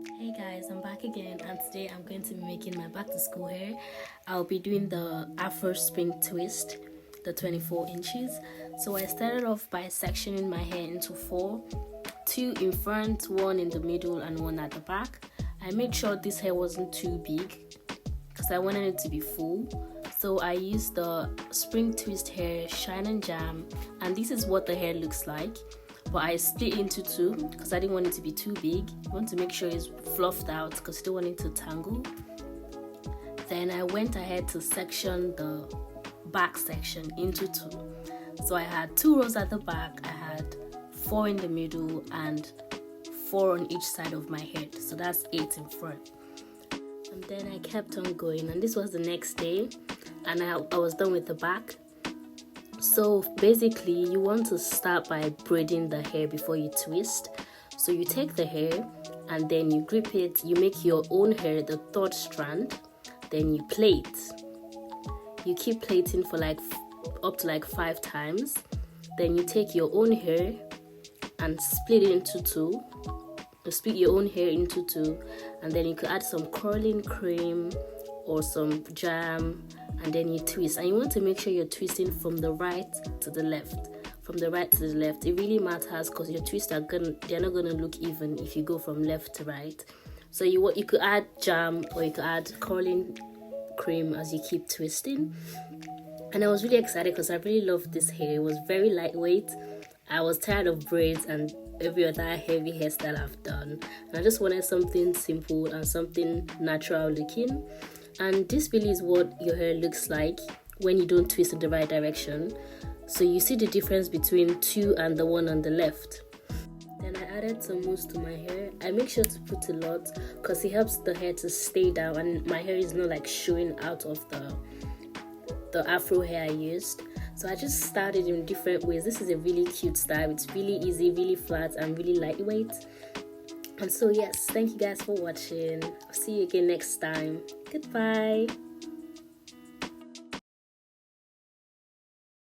Hey guys, I'm back again, and today I'm going to be making my back to school hair. I'll be doing the Afrospring twist, the 24 inches. So I started off by sectioning my hair into four, two in front, one in the middle, and one at the back. I made sure this hair wasn't too big because I wanted it to be full. So I used the spring twist hair shine and jam, and this is what the hair looks like. But I split into two because I didn't want it to be too big. I want to make sure it's fluffed out because I don't want it to tangle. Then I went ahead to section the back section into two. So I had 2 rows at the back, I had 4 in the middle, and 4 on each side of my head. So that's 8 in front. And then I kept on going, and this was the next day, and I was done with the back. So basically, you want to start by braiding the hair before you twist. So you take the hair and then you grip it, you make your own hair the third strand, then you plait. You keep plaiting for up to 5 times. Then you take your own hair and split it into two. You split your own hair into two, and then you could add some curling cream or some jam, and then you twist. And you want to make sure you're twisting from the right to the left. From the right to the left. It really matters because your twists they're not gonna look even if you go from left to right. So you could add jam or you could add curling cream as you keep twisting. And I was really excited because I really loved this hair. It was very lightweight. I was tired of braids and every other heavy hairstyle I've done, and I just wanted something simple and something natural looking. And this really is what your hair looks like when you don't twist in the right direction. So you see the difference between 2 and the one on the left. Then I added some mousse to my hair. I make sure to put a lot because it helps the hair to stay down and my hair is not showing out of the afro hair I used. So I just started in different ways. This is a really cute style. It's really easy, really flat, and really lightweight. And so yes, thank you guys for watching. I'll see you again next time. Goodbye.